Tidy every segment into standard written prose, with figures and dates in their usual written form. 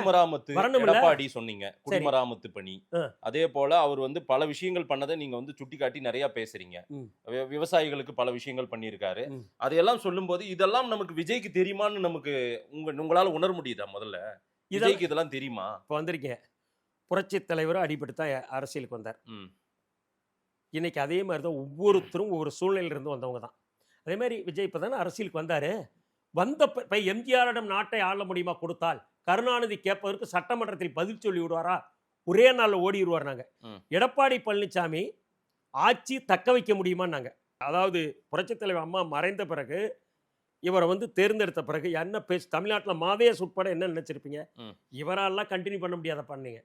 குடிமராமத்து வரணும்ல. எடப்பாடி சொன்னீங்க. சரி. குடிமராமத்து பணி. ஆ. அதே போல அவர் வந்து பல விஷயங்கள் பண்ணதை நீங்க வந்து சுட்டிக்காட்டி நிறைய பேசுறீங்க. ம். விவசாயிகளுக்கு பல விஷயங்கள் பண்ணியிருக்காரு. ம். அதையெல்லாம் சொல்லும்போது இதெல்லாம் நமக்கு விஜய்க்கு தெரியுமான்னு நமக்கு உங்களால உணர முடியுதா முதல்ல? இதெல்லாம் விஜய்க்கு இதெல்லாம் தெரியுமா? இப்போ வந்திருக்கீங்க. புரட்சித் தலைவரும் அடிபட்டு தான் அரசியலுக்கு வந்தார். ம். இன்னைக்கு அதே மாதிரி தான் ஒவ்வொருத்தரும் ஒவ்வொரு சூழ்நிலையிலிருந்து வந்தவங்க தான். அதே மாதிரி விஜய் இப்போ தானே அரசியலுக்கு வந்தார். வந்த இப்போ எம்ஜிஆரிடம் நாட்டை ஆள முடியுமா கொடுத்தால், கருணாநிதி கேட்பதற்கு சட்டமன்றத்தில் பதில் சொல்லி விடுவாரா? ஒரே நாளில் ஓடிடுவார். நாங்கள் ம். எடப்பாடி பழனிசாமி ஆட்சி தக்க வைக்க முடியுமான்னாங்க. அதாவது புரட்சித் தலைவர் அம்மா மறைந்த பிறகு இவரை வந்து தேர்ந்தெடுத்த பிறகு என்ன பேசு தமிழ்நாட்டில் மாதேஷ் உட்பட என்ன நினைச்சிருப்பீங்க? ம். இவராலாம் கண்டினியூ பண்ண முடியாத பண்ணீங்க.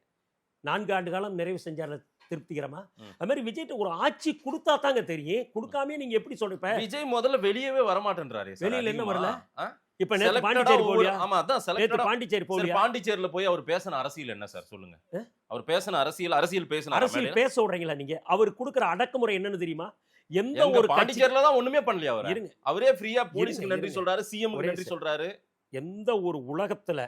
4 ஆண்டு காலம் நிறைவு செஞ்சார் திருப்திகரமா. ம். அது மாதிரி விஜய்ட்ட ஒரு ஆட்சி கொடுத்தா தாங்க தெரியும். கொடுக்காம நீங்க எப்படி சொல்றீங்க? விஜய் முதல்ல வெளியவே வரமாட்டேன்றாரே சார். வெளியில என்ன அதிகமா. வரல? ஆ? இப்ப நேத்து Selected-ஆ பாண்டிச்சேரி போலியா? ஆமா அதான் நேத்து செலக்டடா. பாண்டிச்சேரி சரி, போலியா? பாண்டிச்சேரியில போய் அவர் பேசின அரசியல் என்ன சார் சொல்லுங்க? அவர் பேசின அரசியல் பேசினாரா அரசியல் மேடையில? பேச விடுறீங்களா நீங்க? அவர் கொடுக்கிற அடக்குமுறை என்னன்னு தெரியுமா? எந்த எங்க ஒரு கட்சி பாண்டிச்சேரியில தான் ஒண்ணுமே பண்ணலையா அவரு? இருங்க அவரே ஃப்ரீயா போலீஸ்க்கு இருங்க, நன்றி இருங்க. சொல்றாரு, சிஎம்க்கு ஒரே நன்றி செகண்ட். சொல்றாரு. எந்த ஒரு உலகத்துல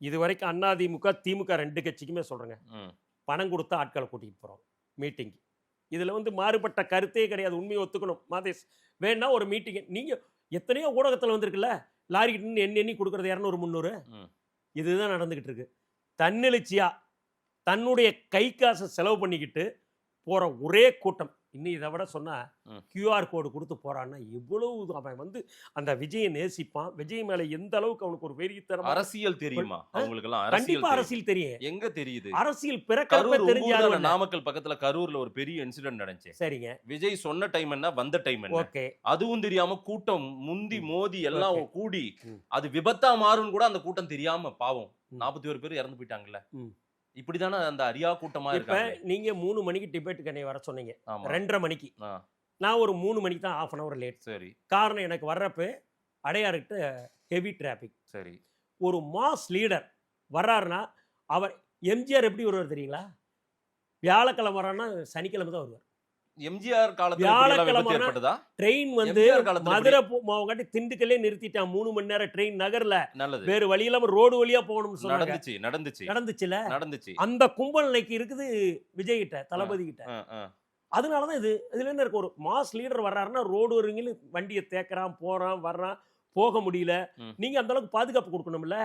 இதுவரைக்கும் அதிமுக, திமுக 2 கட்சிக்குமே சொல்றேங்க. ம். பணம் கொடுத்து ஆட்களை கூட்டிட்டு போறோம் மீட்டிங். இதுல வந்து மாறுபட்ட கருத்தே கிடையாது. உண்மையை ஒத்துக்கணும். மாதேஷ் வேணா ஒரு மீட்டிங் நீங்க எத்தனையோ ஊடகத்துல வந்திருக்குல்ல, லாரி கிட்ட எண்ணி எண்ணி கொடுக்கறது 200 300. ம். இதுதான் நடந்துகிட்டு இருக்கு. தன்னெழுச்சியா தன்னுடைய கை காசை செலவு பண்ணிக்கிட்டு போற ஒரே கூட்டம். இன்னும் இதை விட சொன்னா ம். QR கோடு கொடுத்து போறான்னா எவ்வளவு அவன் வந்து அந்த விஜயை நேசிப்பான். விஜய் மேல எந்த அளவுக்கு அவனுக்கு ஒரு வெறித்தனமா. அரசியல் தெரியுமா? அவங்களுக்கு எல்லாம் அரசியல் கண்டிப்பா தெரியும். அரசியல் தெரியும். எங்க தெரியுது? அரசியல் பிறக்கிறப்ப கரூர் தெரிஞ்ச உங்க ஊர்ல ஆளு இல்ல. நாமக்கல் பக்கத்துல கரூர்ல ஒரு பெரிய இன்சிடென்ட் நடந்துச்சு. சரிங்க. விஜய் சொன்ன டைம் என்ன, வந்த டைம் என்ன? ஓகே. அதுவும் தெரியாம கூட்டம் முந்தி மோதி எல்லாம் ஓகே. கூடி ம். அது விபத்தா மாறும்னு கூட அந்த கூட்டம் தெரியாம பாவம் ம். 41 பேர் இறந்து போயிட்டாங்கல்ல. ம். இப்படிதானே அந்த அரியா கூட்டமா இப்ப இருக்காங்க. நீங்க 3 மணிக்கு டிபேட்டுக்கு என்னை வர சொன்னீங்க. ஆமா. 2:30 மணிக்கு. ஆ, நான் ஒரு 3 மணிக்கு தான் ½ hour லேட். சரி காரணம் எனக்கு வர்றப்ப அடையாறுகிட்ட ஹெவி டிராபிக். சரி. ஒரு மாஸ் லீடர் வர்றாருன்னா அவர் எம்ஜிஆர் எப்படி வருவார் தெரியுங்களா? வியாழக்கிழமை வர்றாருன்னா சனிக்கிழமை தான் வருவார். எம்ஜிஆர் காலத்துல இப்படி எல்லாம் விபத்து வியாழக்கிழமை ஏற்பட்டதா? ட்ரெயின் வந்து எம்ஜிஆர் காலத்துல மதுரை போகாட்டி திண்டுக்கல்லே நிறுத்திட்டான். 3 மணி நேரம் ட்ரெயின் நகர்ல. நல்லது. வேற வழி இல்லாம ரோடு வழியா போகணும்னு சொன்னாங்க. நடந்துச்சு நடந்துச்சு நடந்துச்சுல. நடந்துச்சு. அந்த கும்பல் இன்னைக்கு இருக்குது விஜய் கிட்ட, தளபதி கிட்ட. ஆ, ஆ. அதனாலதான் இதுல என்ன இருக்கு, ஒரு மாஸ் லீடர் வர்றாருன்னா ரோடு வரீங்களும் வண்டியை தேக்குறான், போறான் வர்றான், போக முடியல. ம். நீங்க அந்த அளவுக்கு பாதுகாப்பு கொடுக்கணும்ல.